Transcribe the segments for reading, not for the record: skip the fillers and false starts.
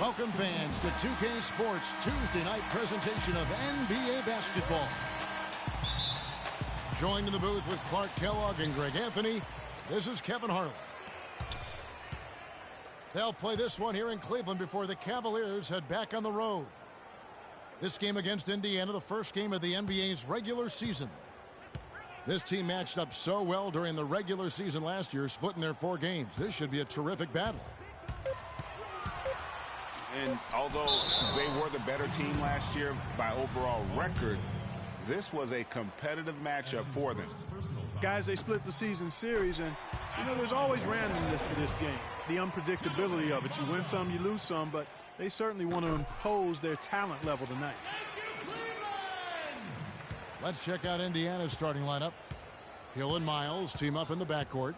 Welcome fans to 2K Sports Tuesday night presentation of NBA basketball. Joined in the booth with Clark Kellogg and Greg Anthony, this is Kevin Harlan. They'll play this one here in Cleveland before the Cavaliers head back on the road. This game against Indiana, the first game of the NBA's regular season. This team matched up so well during the regular season last year, splitting their 4 games. This should be a terrific battle. And although they were the better team last year by overall record, this was a competitive matchup for them. Guys, they split the season series, and, you know, there's always randomness to this game. The unpredictability of it. You win some, you lose some, but they certainly want to impose their talent level tonight. Let's check out Indiana's starting lineup. Hill and Miles team up in the backcourt.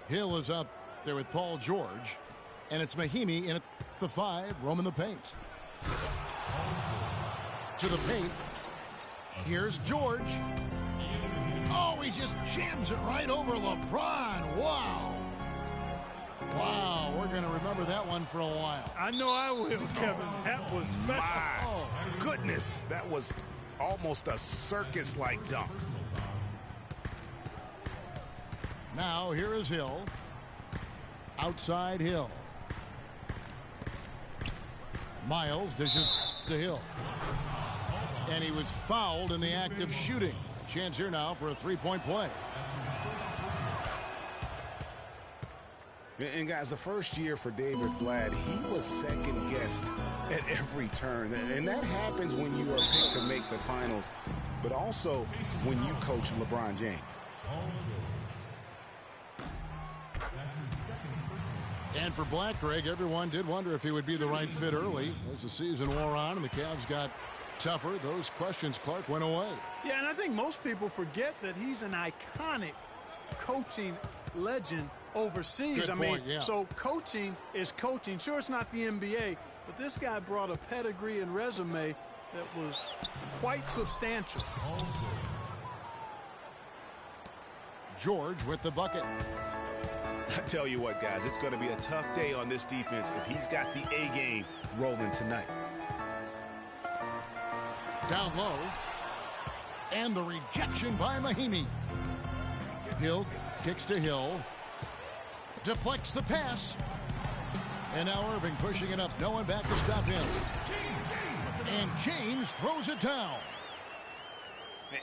Hill is out there with Paul George. And it's Mahimi in at the 5, roaming the paint. To the paint. Here's George. Oh, he just jams it right over LeBron. Wow. Wow, we're going to remember that one for a while. I know I will, Kevin. That was special. My goodness, that was almost a circus-like dunk. Now, here is Hill. Outside Hill. Miles dishes to Hill. And he was fouled in the act of shooting. Chance here now for a 3-point play. And guys, the first year for David Blatt, he was second-guessed at every turn. And that happens when you are picked to make the finals, but also when you coach LeBron James. And for Blatt, Greg, everyone did wonder if he would be the right fit early. As the season wore on and the Cavs got tougher, those questions, Clark, went away. Yeah, and I think most people forget that he's an iconic coaching legend overseas. Good point, yeah. So coaching is coaching. Sure, it's not the NBA, but this guy brought a pedigree and resume that was quite substantial. George with the bucket. I tell you what, guys, it's going to be a tough day on this defense if he's got the A game rolling tonight. Down low. And the rejection by Mahimi. Hill kicks to Hill. Deflects the pass. And now Irving pushing it up. No one back to stop him. And James throws it down.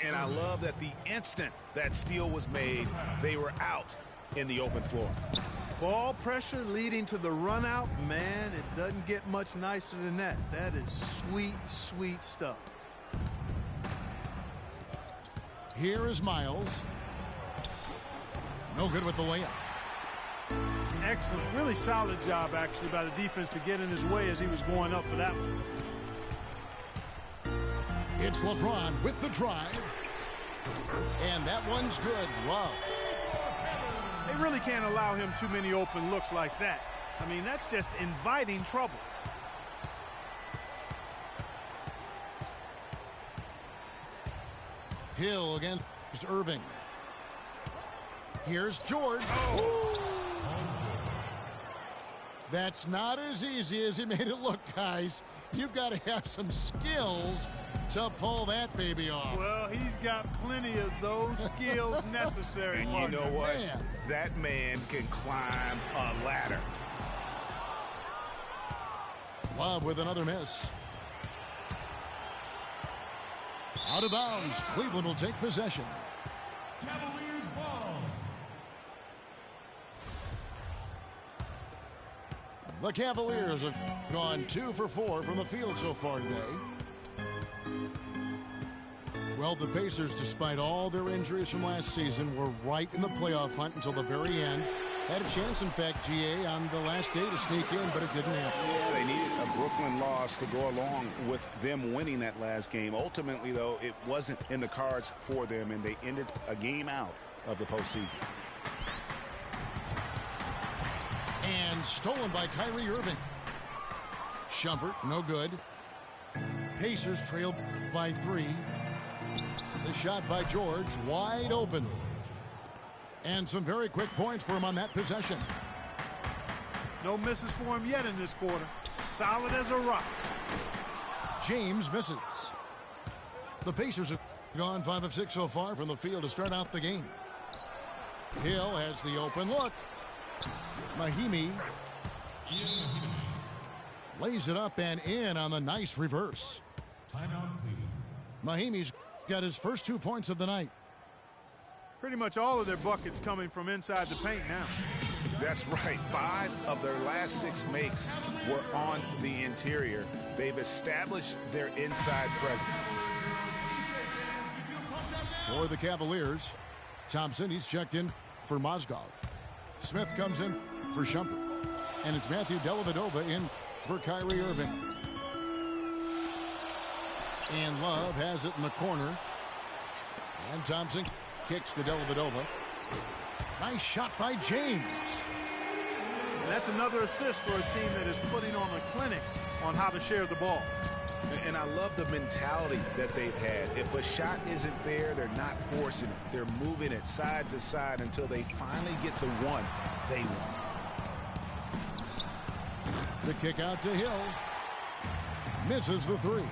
And I love that the instant that steal was made, they were out in the open floor. Ball pressure leading to the run out. Man, it doesn't get much nicer than that. That is sweet, sweet stuff. Here is Miles. No good with the layup. Excellent. Really solid job, actually, by the defense to get in his way as he was going up for that one. It's LeBron with the drive. And that one's good. Love. They really can't allow him too many open looks like that. I mean, that's just inviting trouble. Hill against Irving. Here's George. Oh. That's not as easy as he made it look, guys. You've got to have some skills to pull that baby off. Well, he's got plenty of those skills necessary. And you know what? Man. That man can climb a ladder. Love with another miss. Out of bounds. Cleveland will take possession. Cavaliers ball. The Cavaliers have gone 2 for 4 from the field so far today. Well, the Pacers, despite all their injuries from last season, were right in the playoff hunt until the very end. Had a chance, in fact, GA, on the last day to sneak in, but it didn't happen. Yeah, they needed a Brooklyn loss to go along with them winning that last game. Ultimately, though, it wasn't in the cards for them, and they ended a game out of the postseason. And stolen by Kyrie Irving. Shumpert, no good. Pacers trailed by 3. The shot by George, wide open. And some very quick points for him on that possession. No misses for him yet in this quarter. Solid as a rock. James misses. The Pacers have gone 5 of 6 so far from the field to start out the game. Hill has the open look. Mahimi lays it up and in on the nice reverse. Mahimi's got his first 2 points of the night. Pretty much all of their buckets coming from inside the paint now. That's right. 5 of their last 6 makes were on the interior. They've established their inside presence. For the Cavaliers, Thompson, he's checked in for Mozgov. Smith comes in for Shumpert. And it's Matthew Dellavedova in for Kyrie Irving. And Love has it in the corner. And Thompson kicks to Dellavedova. Nice shot by James. And that's another assist for a team that is putting on a clinic on how to share the ball. And I love the mentality that they've had. If a shot isn't there, they're not forcing it. They're moving it side to side until they finally get the one they want. The kick out to Hill. Misses the 3.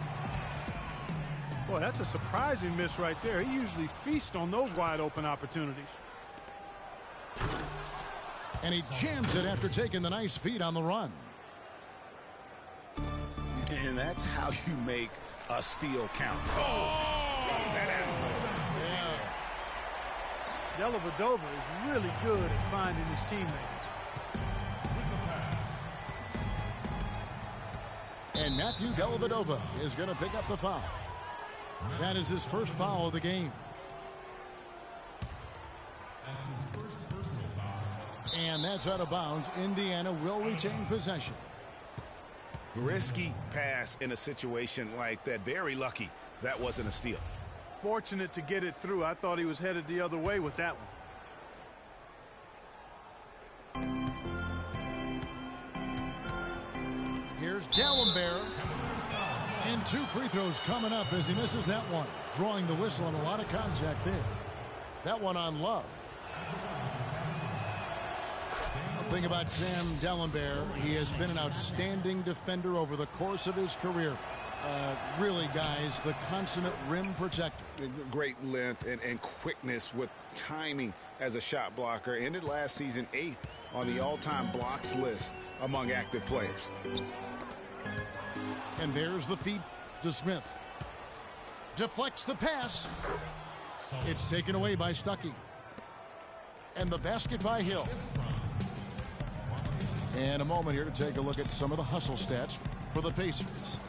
Boy, that's a surprising miss right there. He usually feasts on those wide open opportunities. And he jams it after taking the nice feed on the run. And that's how you make a steal count. That Dellavedova is really good at finding his teammates. And Matthew Dellavedova is going to pick up the foul. That is his first foul of the game. That's his first personal foul. And that's out of bounds. Indiana will retain possession. risky pass in a situation like that. Very lucky that wasn't a steal. Fortunate to get it through. I thought he was headed the other way with that one. Here's Gallenberg. And 2 free throws coming up as he misses that one. Drawing the whistle and a lot of contact there. That one on Love. One thing about Sam Dalembert, he has been an outstanding defender over the course of his career. Really, guys, the consummate rim protector. Great length and quickness with timing as a shot blocker. Ended last season 8th on the all-time blocks list among active players. And there's the feed to Smith. Deflects the pass. It's taken away by Stuckey. And the basket by Hill. And a moment here to take a look at some of the hustle stats for the Pacers.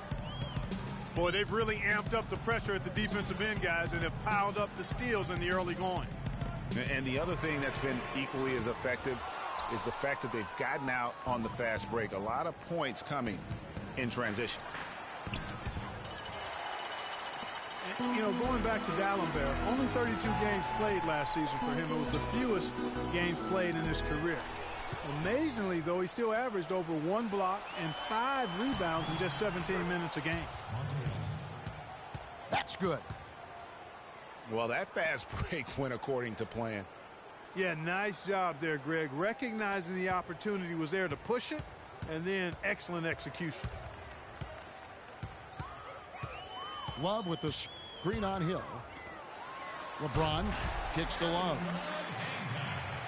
Boy, they've really amped up the pressure at the defensive end, guys, and have piled up the steals in the early going. And the other thing that's been equally as effective is the fact that they've gotten out on the fast break. A lot of points coming in transition. And, you know, going back to Dalembert, only 32 games played last season for him. It was the fewest games played in his career. Amazingly, though, he still averaged over 1 block and 5 rebounds in just 17 minutes a game. That's good. Well, that fast break went according to plan. Yeah, nice job there, Greg. Recognizing the opportunity was there to push it, and then excellent execution. Love with the screen on Hill. LeBron kicks to Love.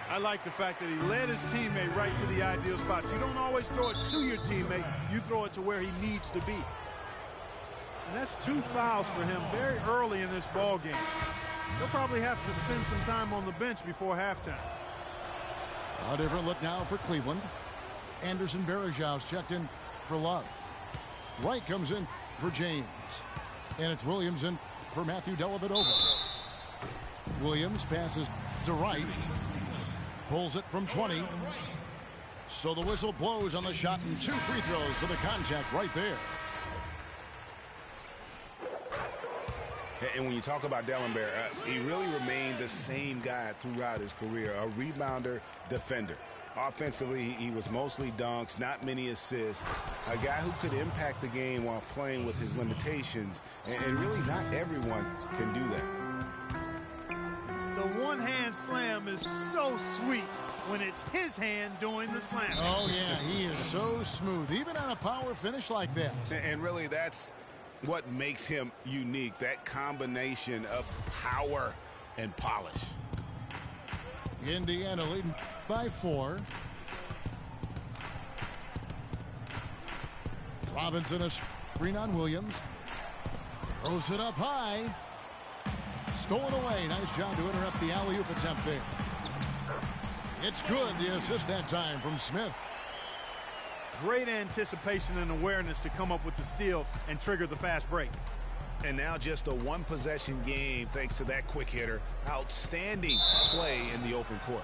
I like the fact that he led his teammate right to the ideal spot. You don't always throw it to your teammate. You throw it to where he needs to be. And that's 2 fouls for him very early in this ball game. He'll probably have to spend some time on the bench before halftime. A different look now for Cleveland. Anderson Varejau's checked in for Love. Wright comes in for James. And it's Williams in for Matthew Dellavedova. Williams passes to Wright. Pulls it from 20. So the whistle blows on the shot and 2 free throws for the contact right there. And when you talk about Dalembert, he really remained the same guy throughout his career, a rebounder, defender. Offensively, he was mostly dunks, not many assists, a guy who could impact the game while playing with his limitations, and really not everyone can do that. The one-hand slam is so sweet. when it's his hand doing the slam. Oh, yeah, he is so smooth, even on a power finish like that. And really, that's what makes him unique, that combination of power and polish. Indiana leading by 4. Robinson a screen on Williams. Throws it up high. Stolen away. Nice job to interrupt the alley-oop attempt there. It's good. The assist that time from Smith. Great anticipation and awareness to come up with the steal and trigger the fast break. And now just a one-possession game thanks to that quick hitter. Outstanding play in the open court.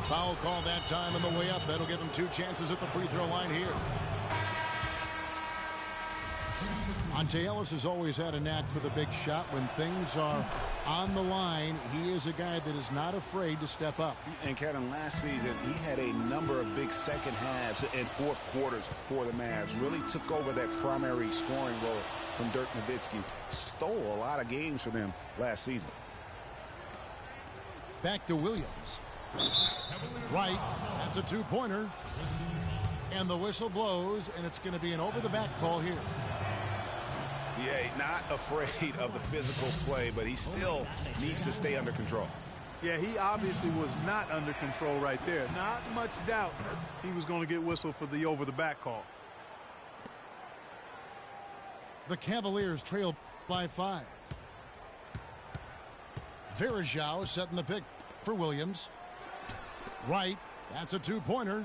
Foul call that time on the way up. That'll give him 2 chances at the free throw line here. Monte Ellis has always had a knack for the big shot. When things are on the line, he is a guy that is not afraid to step up. And Kevin, last season, he had a number of big second halves and fourth quarters for the Mavs. Really took over that primary scoring role from Dirk Nowitzki. Stole a lot of games for them last season. Back to Williams. Right, that's a 2-pointer. And the whistle blows, and it's going to be an over-the-back call here. Yeah, not afraid of the physical play, but he still needs to stay under control. Yeah, he obviously was not under control right there. Not much doubt he was going to get whistled for the over-the-back call. The Cavaliers trail by 5. Verajao setting the pick for Williams. Right, that's a 2-pointer.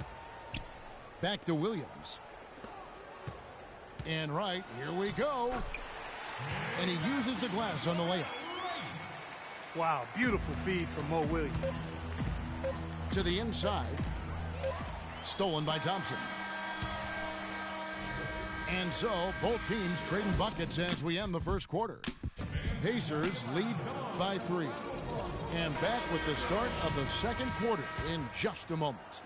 Back to Williams. And right, here we go. And he uses the glass on the layup. Wow, beautiful feed from Mo Williams. To the inside. Stolen by Thompson. And so, both teams trading buckets as we end the first quarter. Pacers lead by 3. And back with the start of the second quarter in just a moment.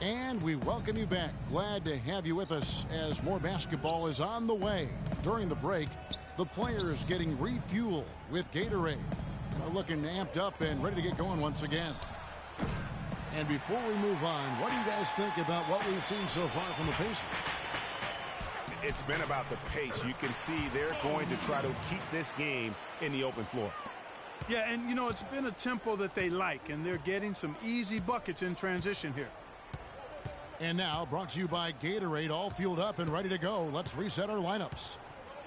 And we welcome you back. Glad to have you with us as more basketball is on the way. During the break, the players getting refueled with Gatorade. They're looking amped up and ready to get going once again. And before we move on, what do you guys think about what we've seen so far from the Pacers? It's been about the pace. You can see they're going to try to keep this game in the open floor. Yeah, and, you know, it's been a tempo that they like, and they're getting some easy buckets in transition here. And now, brought to you by Gatorade, all fueled up and ready to go. Let's reset our lineups.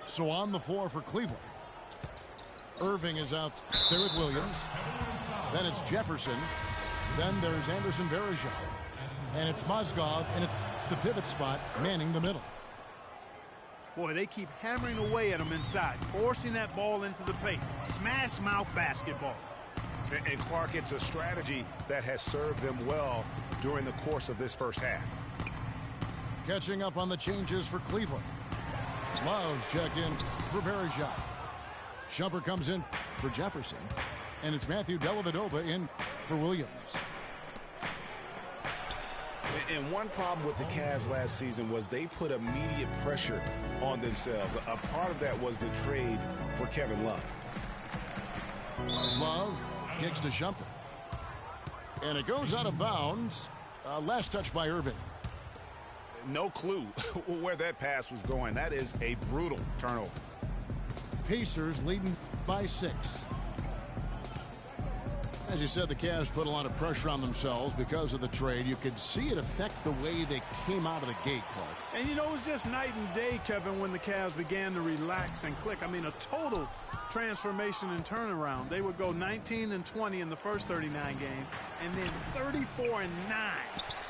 So on the floor for Cleveland, Irving is out there with Williams. Then it's Jefferson. Then there's Anderson Varejao. And it's Mozgov in the pivot spot, manning the middle. Boy, they keep hammering away at him inside, forcing that ball into the paint. Smash mouth basketball. And Clark, it's a strategy that has served them well during the course of this first half. Catching up on the changes for Cleveland. Love's check in for Varejao. Shumpert comes in for Jefferson. And it's Matthew Dellavedova in for Williams. And one problem with the Cavs last season was they put immediate pressure on themselves. A part of that was the trade for Kevin Love. Love kicks to Shumpert. And it goes out of bounds. Last touch by Irving. No clue where that pass was going. That is a brutal turnover. Pacers leading by 6. As you said, the Cavs put a lot of pressure on themselves because of the trade. You could see it affect the way they came out of the gate, Clark. And, you know, it was just night and day, Kevin, when the Cavs began to relax and click. I mean, a total transformation and turnaround. They would go 19-20 in the first 39 games, and then 34-9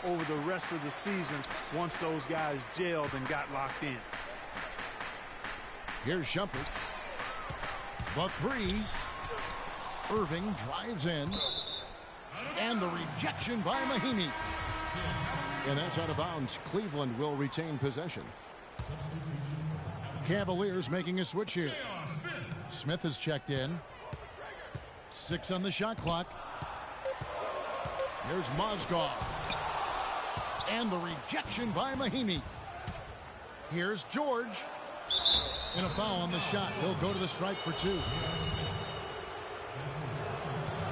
over the rest of the season once those guys gelled and got locked in. Here's Shumpert. The 3. Irving drives in. And the rejection by Mahimi. And that's out of bounds. Cleveland will retain possession. Cavaliers making a switch here. Smith has checked in. 6 on the shot clock. Here's Mozgov. And the rejection by Mahimi. Here's George. And a foul on the shot. He'll go to the strike for 2.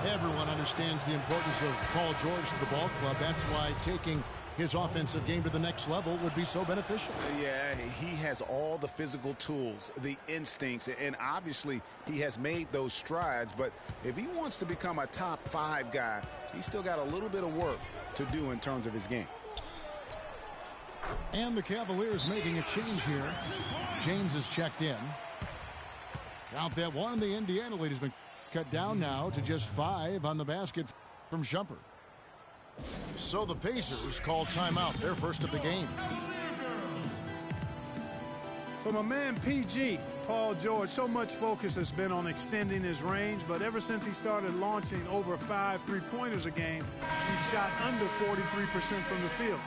Everyone understands the importance of Paul George to the ball club. That's why taking his offensive game to the next level would be so beneficial. Yeah, he has all the physical tools, the instincts, and obviously he has made those strides. But if he wants to become a top 5 guy, he's still got a little bit of work to do in terms of his game. And the Cavaliers making a change here. James is checked in. Count that one. The Indiana lead has been cut down now to just 5 on the basket from Shumpert. So the Pacers call timeout, their first of the game. For my man PG, Paul George, so much focus has been on extending his range, but ever since he started launching over 5 3-pointers a game, he's shot under 43% from the field.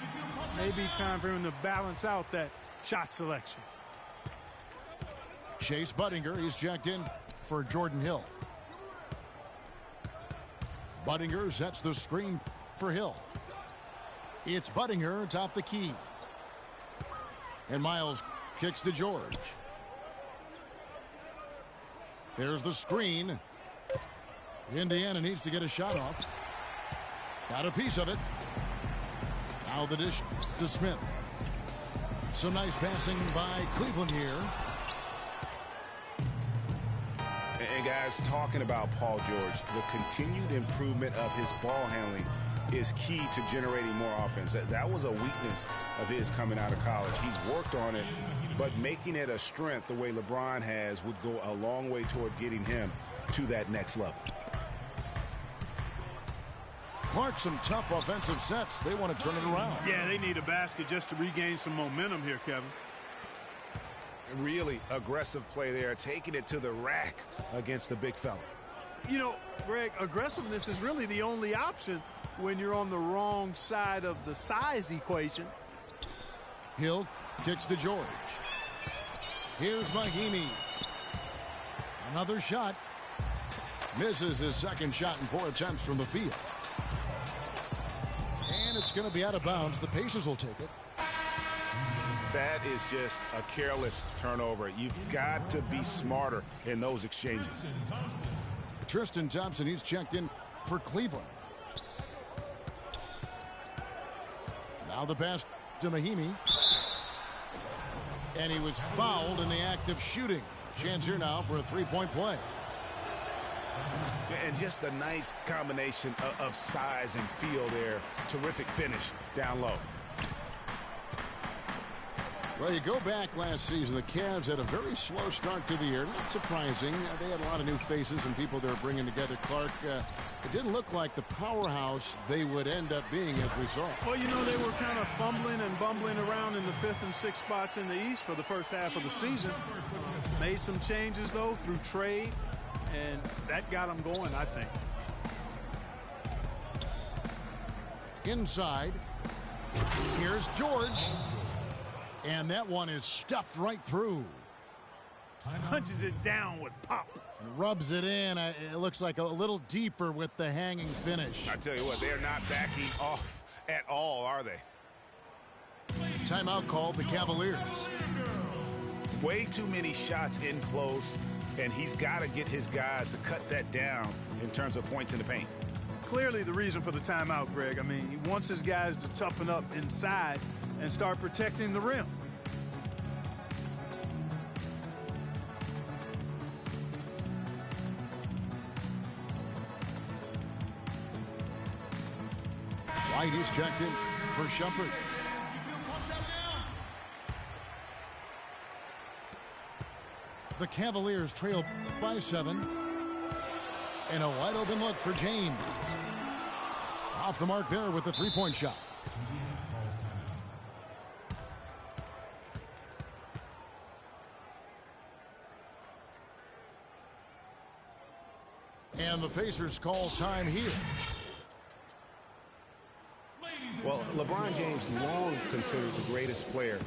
Maybe time for him to balance out that shot selection. Chase Budinger, he's checked in for Jordan Hill. Budinger sets the screen for Hill. It's Budinger atop the key. And Miles kicks to George. There's the screen. Indiana needs to get a shot off. Got a piece of it. Now the dish to Smith. Some nice passing by Cleveland here. And guys, talking about Paul George, the continued improvement of his ball handling is key to generating more offense. That was a weakness of his coming out of college. He's worked on it, but making it a strength the way LeBron has would go a long way toward getting him to that next level. Clark, some tough offensive sets. They want to turn it around. Yeah, they need a basket just to regain some momentum here, Kevin. Really aggressive play there, taking it to the rack against the big fella. You know, Greg, aggressiveness is really the only option when you're on the wrong side of the size equation. Hill kicks to George. Here's Mahimi. Another shot. Misses his second shot in 4 attempts from the field. And it's going to be out of bounds. The Pacers will take it. That is just a careless turnover. You've got to be smarter in those exchanges. Tristan Thompson, he's checked in for Cleveland. Now the pass to Mahimi. And he was fouled in the act of shooting. Chance here now for a 3-point play. And just a nice combination of size and feel there. Terrific finish down low. Well, you go back last season, the Cavs had a very slow start to the year. Not surprising. They had a lot of new faces and people they're bringing together. Clark, it didn't look like the powerhouse they would end up being as we saw. Well, you know, they were kind of fumbling and bumbling around in the 5th and 6th spots in the East for the first half of the season. Made some changes, though, through trade, and that got them going, I think. Inside. Here's George. And that one is stuffed right through. Punches it down with pop. And rubs it in. It looks like a little deeper with the hanging finish. I tell you what, they're not backing off at all, are they? Timeout called the Cavaliers. Way too many shots in close, and he's got to get his guys to cut that down in terms of points in the paint. Clearly the reason for the timeout, Greg. I mean, he wants his guys to toughen up inside and start protecting the rim. White is checked in for Shumpert. The Cavaliers trail by 7. And a wide open look for James. Off the mark there with the 3-point shot. And the Pacers call time here. Well, LeBron James, long considered the greatest player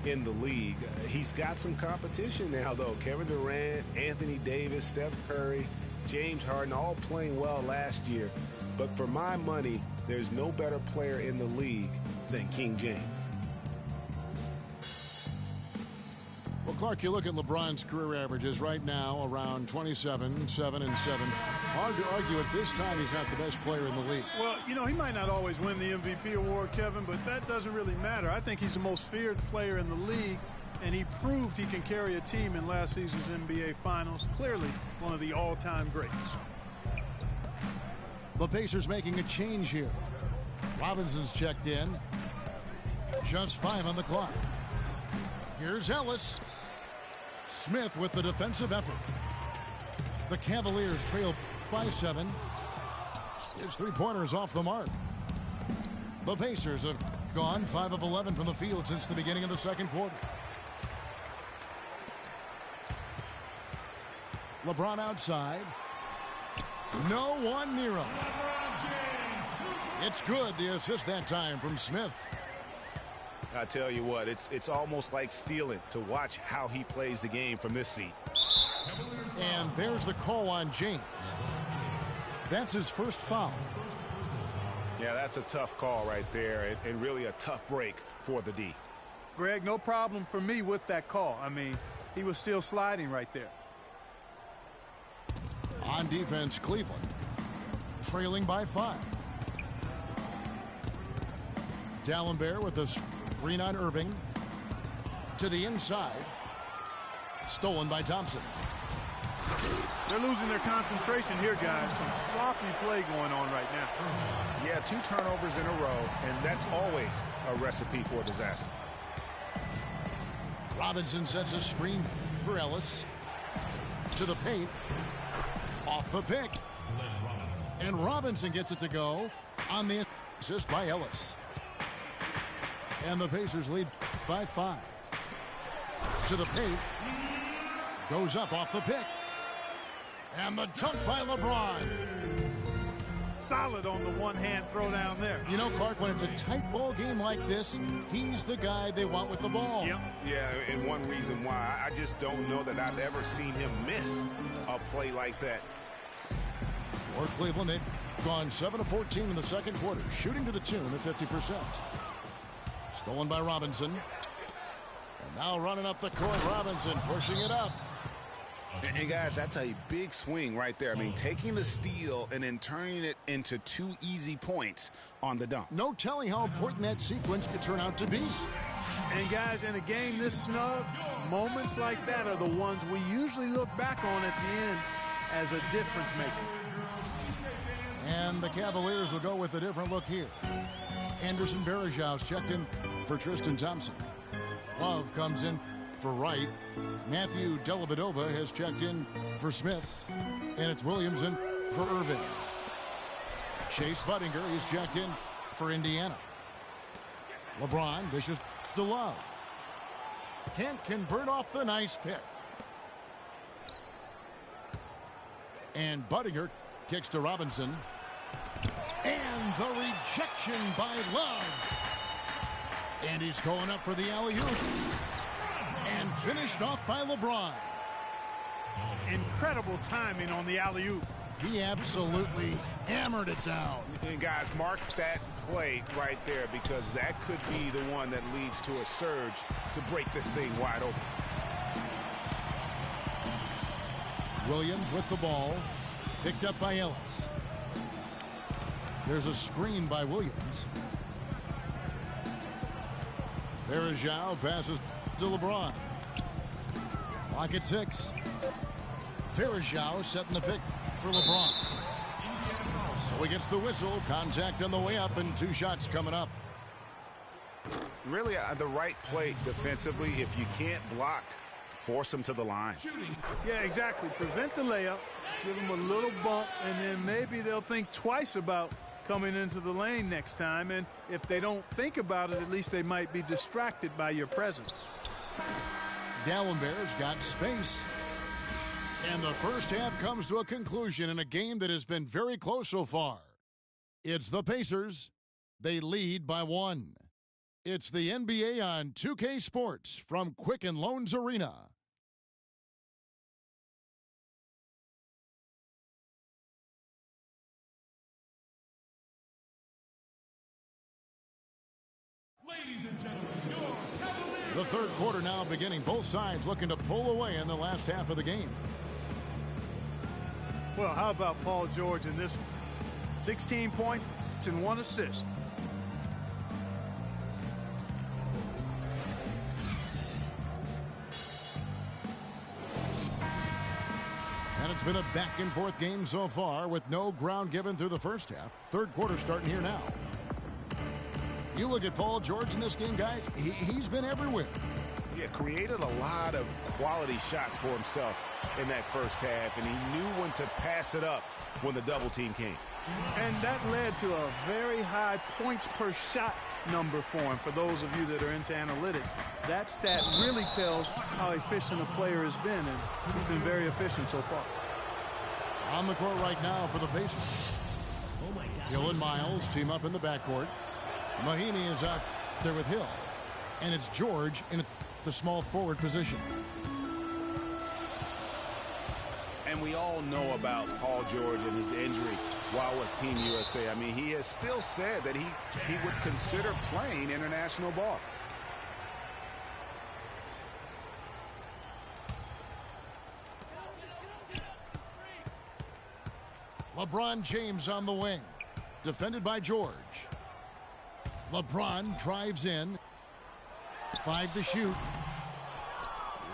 in the league. He's got some competition now, though. Kevin Durant, Anthony Davis, Steph Curry, James Harden, all playing well last year. But for my money, there's no better player in the league than King James. Well, Clark, you look at LeBron's career averages right now around 27, 7, and 7. Hard to argue at this time he's not the best player in the league. Well, you know, he might not always win the MVP award, Kevin, but that doesn't really matter. I think he's the most feared player in the league, and he proved he can carry a team in last season's NBA Finals. Clearly one of the all-time greats. The Pacers making a change here. Robinson's checked in. Just 5 on the clock. Here's Ellis. Smith with the defensive effort. The Cavaliers trail by 7. His three-pointers off the mark. The Pacers have gone 5 of 11 from the field since the beginning of the second quarter. LeBron outside. No one near him. It's good. The assist that time from Smith. I tell you what, it's almost like stealing to watch how he plays the game from this seat. And there's the call on James. That's his first foul. Yeah, that's a tough call right there, and really a tough break for the D. Greg, no problem for me with that call. I mean, he was still sliding right there. On defense, Cleveland trailing by 5. Dallenberg with the screen on Irving. To the inside. Stolen by Thompson. They're losing their concentration here, guys. Some sloppy play going on right now. Yeah, 2 turnovers in a row, and that's always a recipe for disaster. Robinson sets a screen for Ellis. To the paint. Off the pick. And Robinson gets it to go on the assist by Ellis. And the Pacers lead by 5. To the paint. Goes up off the pick. And the dunk by LeBron. Solid on the one-hand throw down there. You know, Clark, when it's a tight ball game like this, he's the guy they want with the ball. Yep. Yeah, and one reason why, I just don't know that I've ever seen him miss a play like that. For Cleveland, they've gone 7 of 14 in the second quarter, shooting to the tune of 50%. Stolen by Robinson. And now running up the court, Robinson pushing it up. And guys, that's a big swing right there. I mean, taking the steal and then turning it into 2 easy points on the dunk. No telling how important that sequence could turn out to be. And guys, in a game this snug, moments like that are the ones we usually look back on at the end as a difference maker. And the Cavaliers will go with a different look here. Anderson Varejau's checked in for Tristan Thompson. Love comes in for Wright. Matthew Dellavedova has checked in for Smith. And it's Williams in for Irving. Chase Budinger is checked in for Indiana. LeBron dishes to Love. Can't convert off the nice pick. And Budinger kicks to Robinson. And the rejection by Love. And he's going up for the alley-oop. And finished off by LeBron. Incredible timing on the alley-oop. He absolutely hammered it down. And guys, mark that play right there, because that could be the one that leads to a surge to break this thing wide open. Williams with the ball. Picked up by Ellis. There's a screen by Williams. Varejao passes to LeBron. Clock at 6. Varejao setting the pick for LeBron. So he gets the whistle. Contact on the way up and 2 shots coming up. Really, the right play defensively. If you can't block, force him to the line. Yeah, exactly. Prevent the layup, give them a little bump, and then maybe they'll think twice about coming into the lane next time. And if they don't think about it, at least they might be distracted by your presence. Dallenberg's got space. And the first half comes to a conclusion in a game that has been very close so far. It's the Pacers. They lead by 1. It's the NBA on 2K Sports from Quicken Loans Arena. Ladies and The third quarter now beginning. Both sides looking to pull away in the last half of the game. Well, how about Paul George in this one? 16 points and 1 assist. And it's been a back-and-forth game so far with no ground given through the first half. Third quarter starting here now. You look at Paul George in this game, guys. He's been everywhere. Yeah, created a lot of quality shots for himself in that first half, and he knew when to pass it up when the double team came. And that led to a very high points per shot number for him. For those of you that are into analytics, that stat really tells how efficient a player has been, and he's been very efficient so far. On the court right now for the Pacers. Hill and Miles team up in the backcourt. Mahinmi is out there with Hill, and it's George in the small forward position. And we all know about Paul George and his injury while with Team USA. I mean, he has still said that he would consider playing international ball. LeBron James on the wing, defended by George. LeBron drives in. 5 to shoot.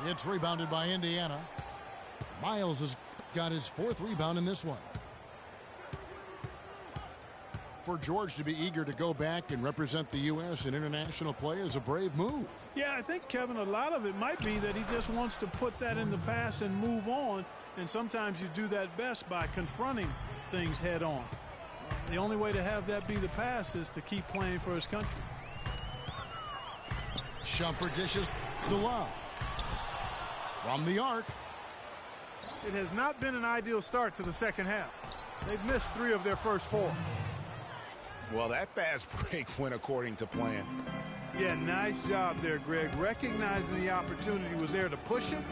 It's rebounded by Indiana. Miles has got his 4th rebound in this one. For George to be eager to go back and represent the U.S. in international play is a brave move. Yeah, I think, Kevin, a lot of it might be that he just wants to put that in the past and move on. And sometimes you do that best by confronting things head on. The only way to have that be the past is to keep playing for his country. Shumpert dishes to Love. From the arc. It has not been an ideal start to the second half. They've missed 3 of their first 4. Well, that fast break went according to plan. Yeah, nice job there, Greg. Recognizing the opportunity was there to push it,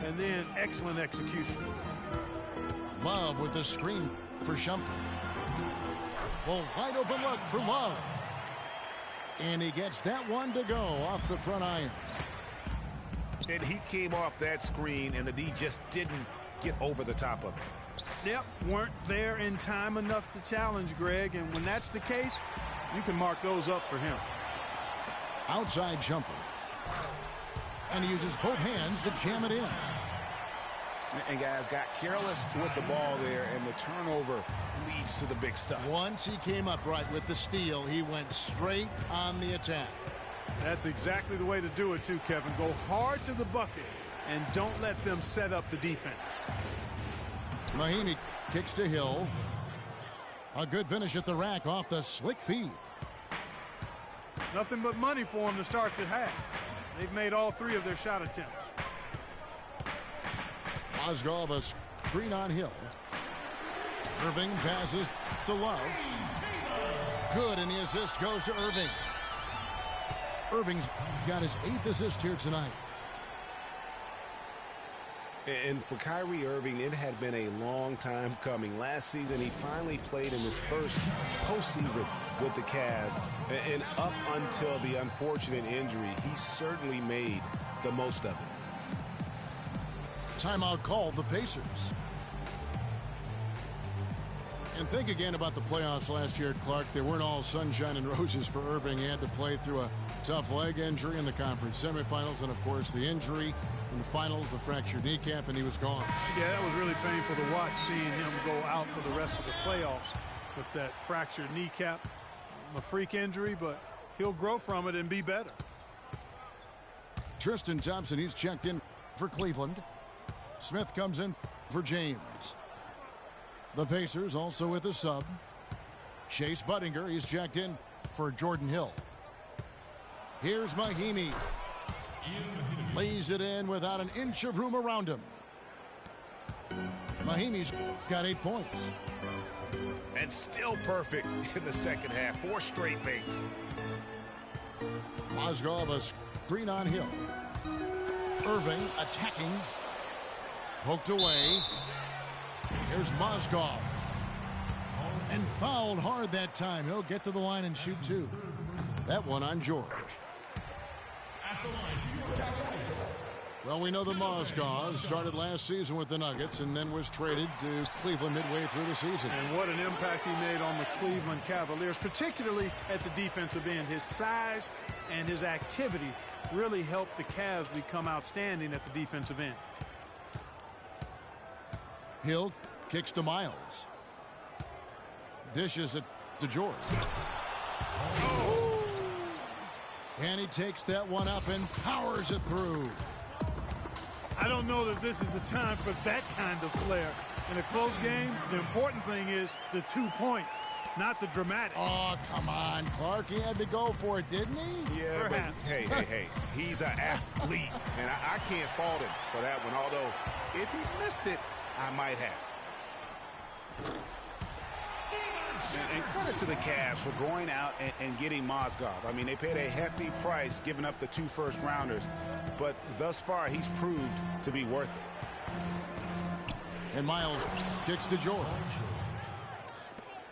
and then excellent execution. Love with the screen for Shumpert. Well, wide open look for Love. And he gets that one to go off the front iron. And he came off that screen, and the D just didn't get over the top of it. Yep, weren't there in time enough to challenge, Greg. And when that's the case, you can mark those up for him. Outside jumper. And he uses both hands to jam it in. And guys got careless with the ball there, and the turnover leads to the big stuff. Once he came up right with the steal, he went straight on the attack. That's exactly the way to do it too, Kevin. Go hard to the bucket and don't let them set up the defense. Mahinmi kicks to Hill. A good finish at the rack off the slick feed. Nothing but money for them to start the half. They've made all 3 of their shot attempts. Mozgov a screen on Hill. Irving passes to Love. Good, and the assist goes to Irving. Irving's got his 8th assist here tonight. And for Kyrie Irving, it had been a long time coming. Last season, he finally played in his first postseason with the Cavs. And up until the unfortunate injury, he certainly made the most of it. Timeout called the Pacers. And think again about the playoffs last year, Clark. They weren't all sunshine and roses for Irving. He had to play through a tough leg injury in the conference semifinals, and of course the injury in the finals, the fractured kneecap, and he was gone. Yeah, that was really painful to watch, seeing him go out for the rest of the playoffs with that fractured kneecap. A freak injury, but he'll grow from it and be better. Tristan Thompson, he's checked in for Cleveland. Smith comes in for James. The Pacers also with a sub. Chase Budinger, he's checked in for Jordan Hill. Here's Mahinmi. Lays it in without an inch of room around him. Mahinmi's got 8 points. And still perfect in the second half. 4 straight makes. Mozgov a screen on Hill. Irving attacking. Poked away. Here's Mozgov. And fouled hard that time. He'll get to the line and shoot 2. That one on George. Well, we know that Mozgov started last season with the Nuggets and then was traded to Cleveland midway through the season. And what an impact he made on the Cleveland Cavaliers, particularly at the defensive end. His size and his activity really helped the Cavs become outstanding at the defensive end. Hill kicks to Miles. Dishes it to George. Oh. And he takes that one up and powers it through. I don't know that this is the time for that kind of flair. In a close game, the important thing is the 2 points, not the dramatic. Oh, come on, Clark. He had to go for it, didn't he? Yeah, but hey. He's an athlete, and I can't fault him for that one, although if he missed it, I might have. And credit to the Cavs for going out and getting Mozgov. I mean, they paid a hefty price giving up the 2 first-rounders, but thus far he's proved to be worth it. And Miles kicks to George.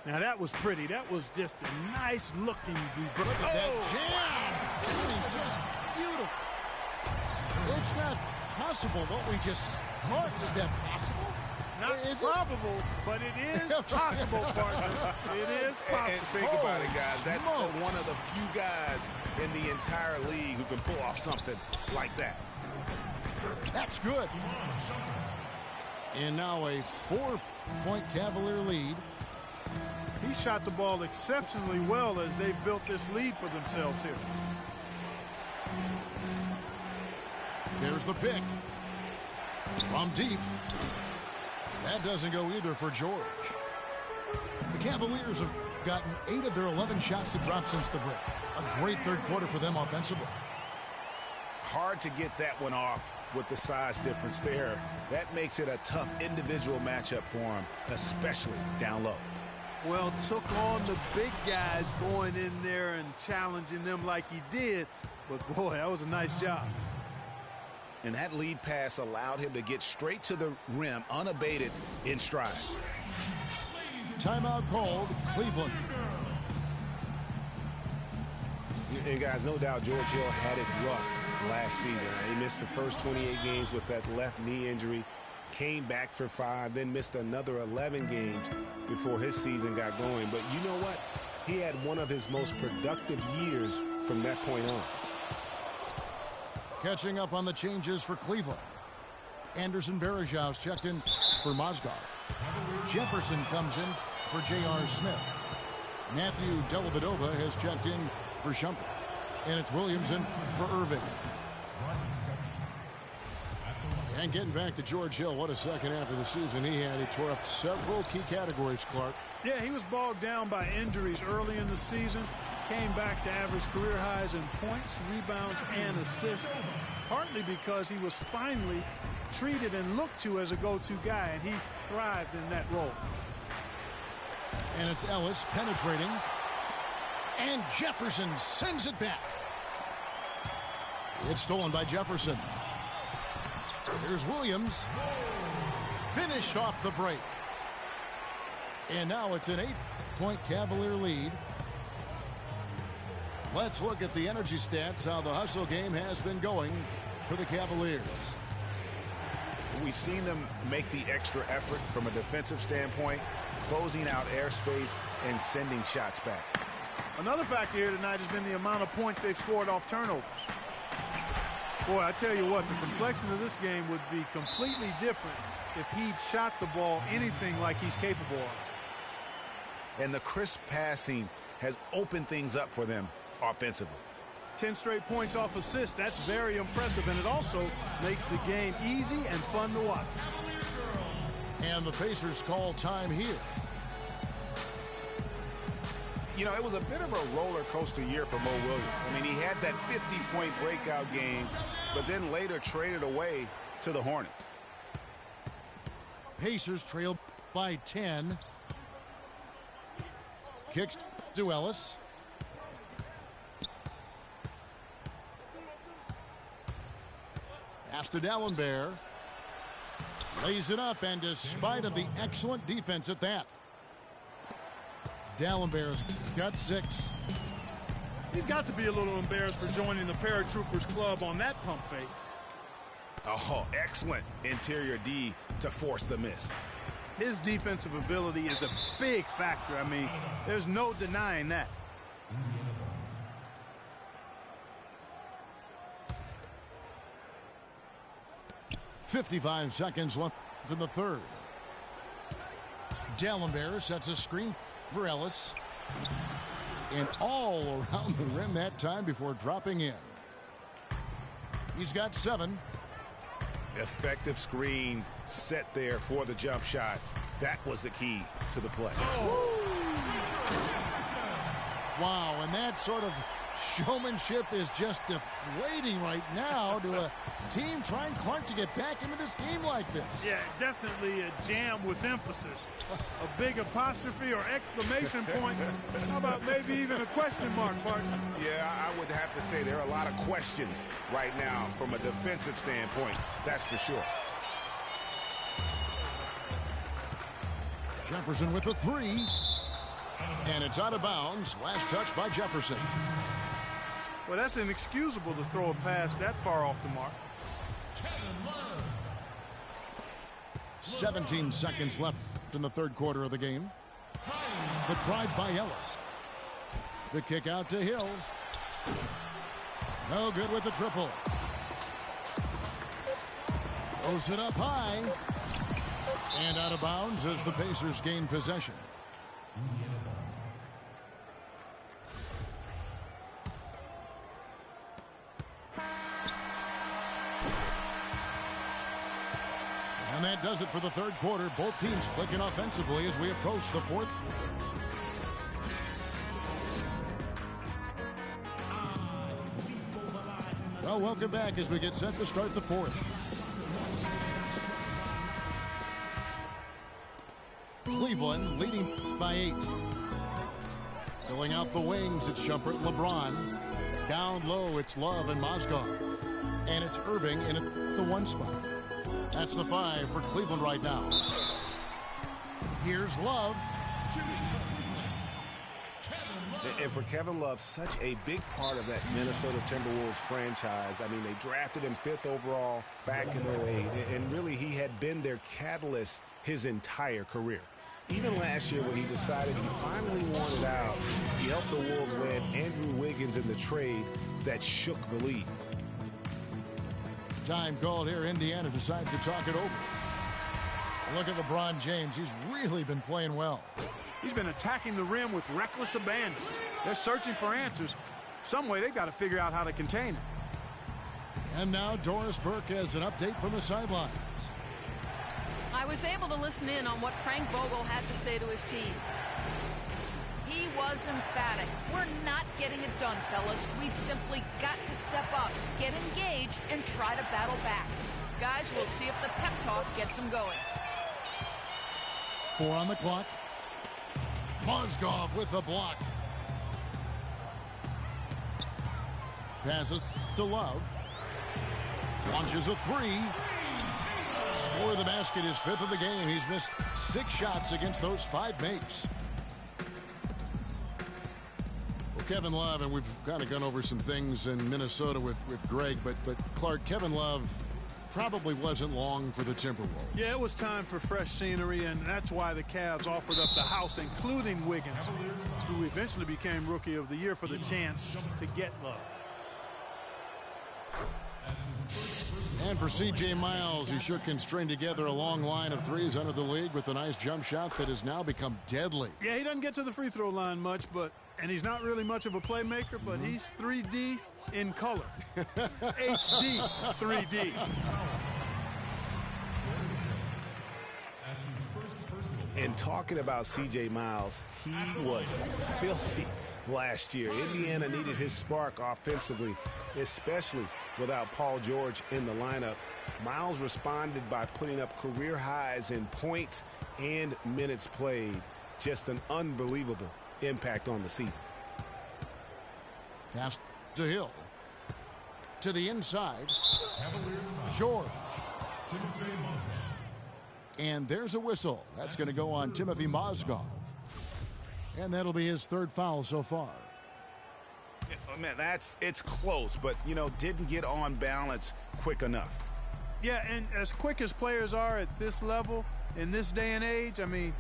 Now that was pretty. That was just a nice-looking reverse. Look at that jam! I mean, just beautiful. It's not possible what we just saw. Clark, is that possible? Not probable, but it is possible, partner. It is possible. And think about it, guys. That's one of the few guys in the entire league who can pull off something like that. That's good. And now a 4-point Cavalier lead. He shot the ball exceptionally well as they built this lead for themselves here. There's the pick. From deep. That doesn't go either for George. The Cavaliers have gotten 8 of their 11 shots to drop since the break. A great third quarter for them offensively. Hard to get that one off with the size difference there. That makes it a tough individual matchup for him, especially down low. Well, took on the big guys going in there and challenging them like he did. But, boy, that was a nice job. And that lead pass allowed him to get straight to the rim unabated in stride. Timeout called, Cleveland. And guys, no doubt George Hill had it rough last season. He missed the first 28 games with that left knee injury, came back for 5, then missed another 11 games before his season got going. But you know what? He had one of his most productive years from that point on. Catching up on the changes for Cleveland. Anderson Varejau's checked in for Mozgov. Jefferson comes in for J.R. Smith. Matthew Dellavedova has checked in for Shumpert. And it's Williams in for Irving. And getting back to George Hill, what a second half of the season he had. He tore up several key categories, Clark. Yeah, he was bogged down by injuries early in the season. Came back to average career highs in points, rebounds, and assists, partly because he was finally treated and looked to as a go-to guy, and he thrived in that role. And it's Ellis penetrating, and Jefferson sends it back. It's stolen by Jefferson. Here's Williams. Finished off the break. And now it's an 8-point Cavalier lead. Let's look at the energy stats, how the hustle game has been going for the Cavaliers. We've seen them make the extra effort from a defensive standpoint, closing out airspace and sending shots back. Another factor here tonight has been the amount of points they've scored off turnovers. Boy, I tell you what, the complexion of this game would be completely different if he'd shot the ball anything like he's capable of. And the crisp passing has opened things up for them offensively. 10 straight points off assists. That's very impressive, and it also makes the game easy and fun to watch. And the Pacers call time here. You know, it was a bit of a roller coaster year for Mo Williams. I mean, he had that 50-point breakout game, but then later traded away to the Hornets. Pacers trail by 10. Kicks to Ellis. Pass to Dallenberg. Lays it up, and despite of the excellent defense at that, Dallenberg's got 6. He's got to be a little embarrassed for joining the paratroopers club on that pump fake. Oh, excellent interior D to force the miss. His defensive ability is a big factor. I mean, there's no denying that. 55 seconds left in the third. Dallenberg sets a screen for Ellis. And all around the rim that time before dropping in. He's got 7. Effective screen set there for the jump shot. That was the key to the play. Wow, and that sort of showmanship is just deflating right now to a team trying Clark to get back into this game like this. Yeah, definitely a jam with emphasis. A big apostrophe or exclamation point. How about maybe even a question mark, Martin? Yeah, I would have to say there are a lot of questions right now from a defensive standpoint. That's for sure. Jefferson with the 3. And it's out of bounds. Last touch by Jefferson. Well, that's inexcusable to throw a pass that far off the mark. 17 seconds left in the third quarter of the game. The drive by Ellis. The kick out to Hill. No good with the triple. Throws it up high. And out of bounds as the Pacers gain possession. And that does it for the third quarter. Both teams clicking offensively as we approach the fourth quarter. Well, welcome back as we get set to start the fourth. Cleveland leading by 8. Filling out the wings, it's Shumpert, LeBron. Down low, it's Love and Mozgov. And it's Irving in the 1 spot. That's the 5 for Cleveland right now. Here's Love. And for Kevin Love, such a big part of that Minnesota Timberwolves franchise. I mean, they drafted him 5th overall back in 08. And really, he had been their catalyst his entire career. Even last year when he decided he finally wanted out, he helped the Wolves land Andrew Wiggins in the trade that shook the league. Time called here. Indiana decides to talk it over. Look at LeBron James. He's really been playing well. He's been attacking the rim with reckless abandon. They're searching for answers. Some way they've got to figure out how to contain it. And now Doris Burke has an update from the sidelines. I was able to listen in on what Frank Vogel had to say to his team. He was emphatic. We're not getting it done, fellas. We've simply got to step up, get engaged, and try to battle back. Guys, we'll see if the pep talk gets them going. 4 on the clock. Mozgov with the block. Passes to Love. Launches a 3. Score of the basket, his 5th of the game. He's missed 6 shots against those 5 makes. Well, Kevin Love, and we've kind of gone over some things in Minnesota with Greg, but Clark, Kevin Love probably wasn't long for the Timberwolves. Yeah, it was time for fresh scenery, and that's why the Cavs offered up the house, including Wiggins, who eventually became Rookie of the Year, for the chance to get Love. And for C.J. Miles, he sure can string together a long line of threes under the league with a nice jump shot that has now become deadly. Yeah, he doesn't get to the free throw line much, and he's not really much of a playmaker, but he's 3D in color. HD 3D. And talking about C.J. Miles, he was filthy last year. Indiana needed his spark offensively, especially without Paul George in the lineup. Miles responded by putting up career highs in points and minutes played. Just an unbelievable impact on the season. Pass to Hill. To the inside. George. And there's a whistle. That's going to go on Timothy Mozgov. And that'll be his 3rd foul so far. Man, it's close, but, you know, didn't get on balance quick enough. Yeah, and as quick as players are at this level, in this day and age, I mean,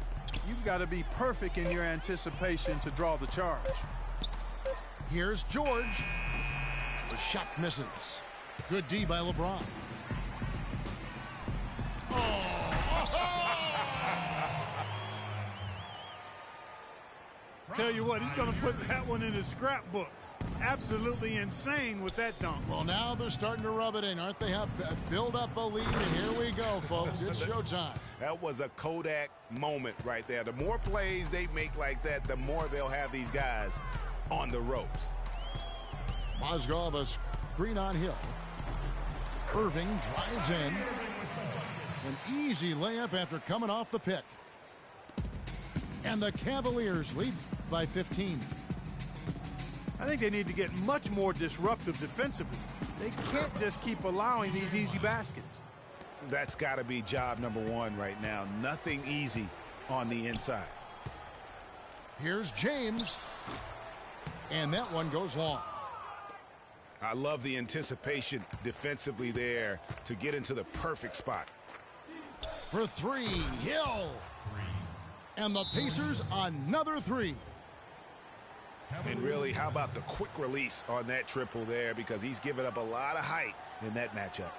you've got to be perfect in your anticipation to draw the charge. Here's George. The shot misses. Good D by LeBron. Tell you what, he's going to put that one in his scrapbook. Absolutely insane with that dunk. Well, now they're starting to rub it in, aren't they? Have build up a lead, and here we go, folks. It's showtime. That was a Kodak moment right there. The more plays they make like that, the more they'll have these guys on the ropes. Mozgov, a screen on Hill. Irving drives in. An easy layup after coming off the pick. And the Cavaliers lead by 15. I think they need to get much more disruptive defensively. They can't just keep allowing these easy baskets. That's got to be job number one right now. Nothing easy on the inside. Here's James. And that one goes long. I love the anticipation defensively there to get into the perfect spot. For three, Hill. And the Pacers another three. And really, how about the quick release on that triple there, because he's given up a lot of height in that matchup.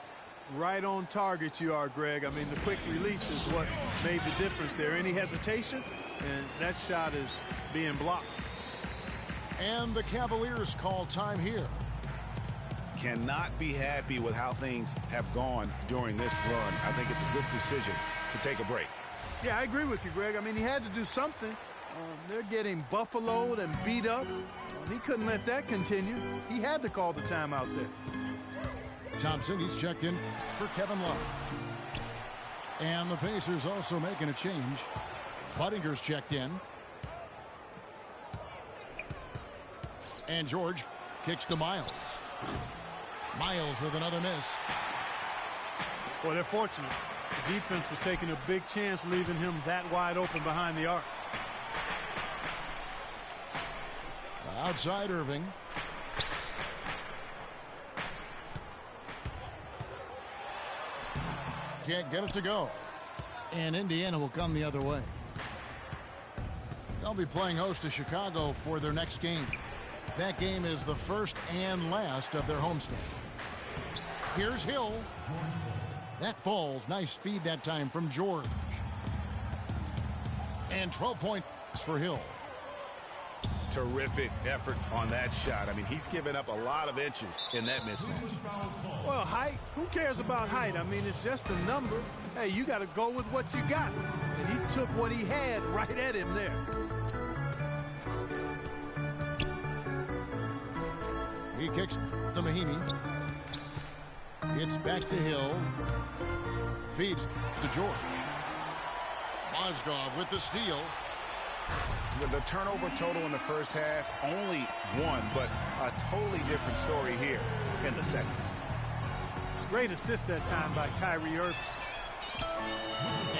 Right on target you are, Greg. I mean, the quick release is what made the difference there. Any hesitation, and that shot is being blocked. And the Cavaliers call time here. Cannot be happy with how things have gone during this run. I think it's a good decision to take a break. Yeah, I agree with you, Greg. I mean, he had to do something. They're getting buffaloed and beat up. He couldn't let that continue. He had to call the timeout there. Thompson, he's checked in for Kevin Love. And the Pacers also making a change. Buddinger's checked in. And George kicks to Miles. Miles with another miss. Well, they're fortunate. The defense was taking a big chance, leaving him that wide open behind the arc. Outside Irving. Can't get it to go. And Indiana will come the other way. They'll be playing host to Chicago for their next game. That game is the first and last of their homestand. Here's Hill. That falls. Nice feed that time from George. And 12 points for Hill. Terrific effort on that shot. I mean, he's given up a lot of inches in that mismatch. Well, height, who cares about height? I mean, it's just a number. Hey, you got to go with what you got. And he took what he had right at him there. He kicks to Mahimi. It's back to Hill. Feeds to George. Mozgov with the steal. The turnover total in the first half, only one, but a totally different story here in the second. Great assist that time by Kyrie Irving.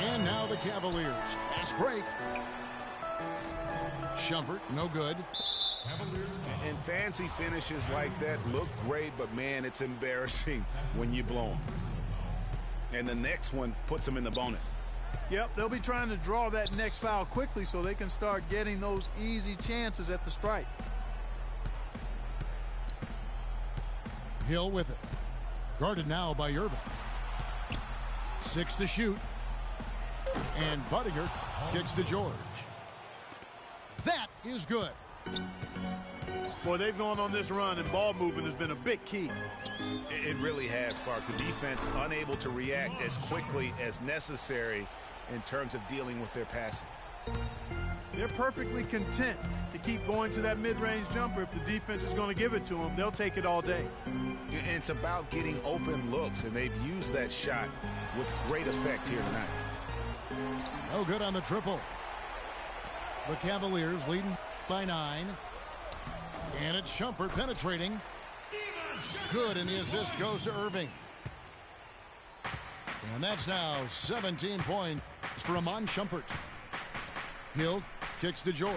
And now the Cavaliers. Fast break. Shumpert, no good. And fancy finishes like that look great, but man, it's embarrassing when you blow them. And the next one puts them in the bonus. Yep, they'll be trying to draw that next foul quickly so they can start getting those easy chances at the stripe. Hill with it. Guarded now by Irving. 6 to shoot. And Buddinger kicks to George. That is good. Boy, they've gone on this run, and ball movement has been a big key. It really has, Clark. The defense unable to react as quickly as necessary in terms of dealing with their passing. They're perfectly content to keep going to that mid-range jumper. If the defense is going to give it to them, they'll take it all day. And it's about getting open looks, and they've used that shot with great effect here tonight. No good on the triple. The Cavaliers leading by 9. And it's Shumpert penetrating. Good, and the assist goes to Irving. And that's now 17 points for Amon Shumpert. Hill kicks to George.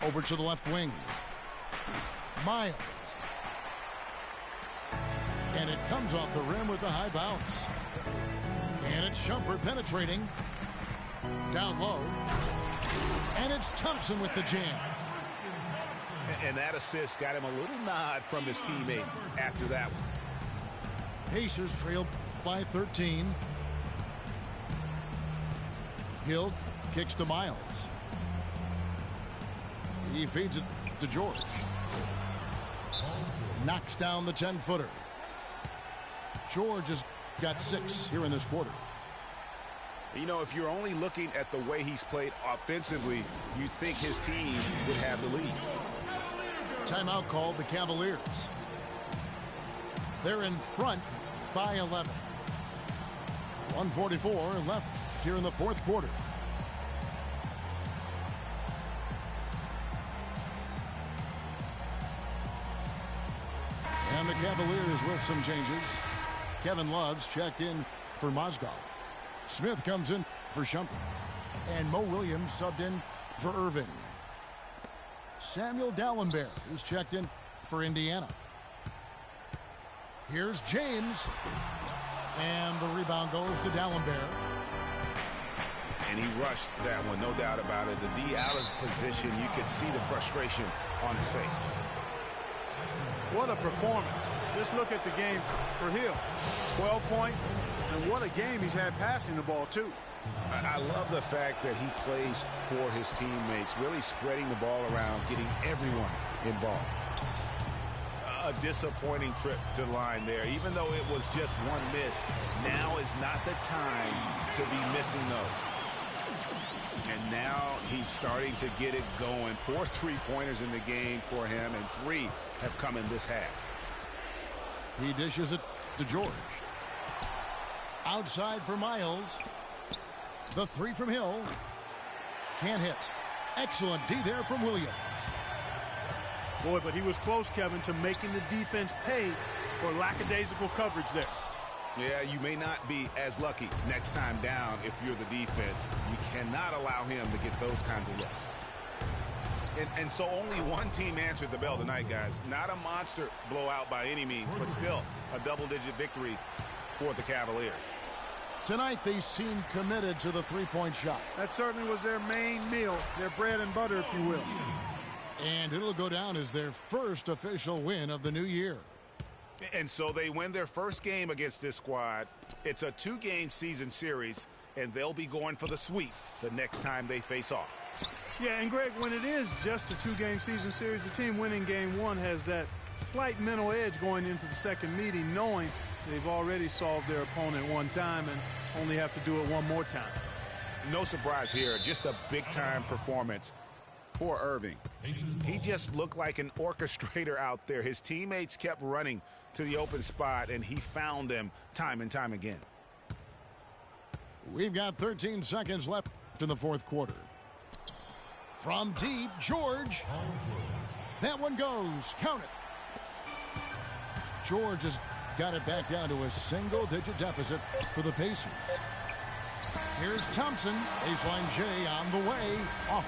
Over to the left wing. Miles. And it comes off the rim with the high bounce. And it's Shumpert penetrating. Down low. And it's Thompson with the jam. And that assist got him a little nod from his teammate after that one. Pacers trail by 13. Hill kicks to Miles. He feeds it to George. Knocks down the 10-footer. George has got 6 here in this quarter. You know, if you're only looking at the way he's played offensively, you think his team would have the lead. Timeout called the Cavaliers. They're in front by 11. 1:44 left here in the fourth quarter. And the Cavaliers with some changes. Kevin Love's checked in for Mozgov. Smith comes in for Shumpert. And Mo Williams subbed in for Irving. Samuel Dallenberg is checked in for Indiana. Here's James. And the rebound goes to Dallenberg. And he rushed that one, no doubt about it. The D out of position, you could see the frustration on his face. What a performance. Just look at the game for Hill. 12 points, and what a game he's had passing the ball, too. I love the fact that he plays for his teammates, really spreading the ball around, getting everyone involved. A disappointing trip to the line there. Even though it was just one miss, now is not the time to be missing those. And now he's starting to get it going. 4 3-pointers in the game for him, and 3 have come in this half. He dishes it to George. Outside for Miles. The 3 from Hill. Can't hit. Excellent D there from Williams. Boy, but he was close, Kevin, to making the defense pay for lackadaisical coverage there. Yeah, you may not be as lucky next time down if you're the defense. You cannot allow him to get those kinds of looks. And so only one team answered the bell tonight, guys. Not a monster blowout by any means, but still a double-digit victory for the Cavaliers. Tonight, they seem committed to the three-point shot. That certainly was their main meal, their bread and butter, if you will. And it'll go down as their first official win of the new year. And so they win their first game against this squad. It's a 2-game season series, and they'll be going for the sweep the next time they face off. Yeah, and Greg, when it is just a 2-game season series, the team winning game 1 has that slight mental edge going into the second meeting, knowing they've already solved their opponent one time and only have to do it one more time. No surprise here, just a big-time performance for Irving. He just looked like an orchestrator out there. His teammates kept running to the open spot, and he found them time and time again. We've got 13 seconds left in the fourth quarter. From deep, George. That one goes. Count it. George has got it back down to a single-digit deficit for the Pacers. Here's Thompson. Baseline J on the way. Off.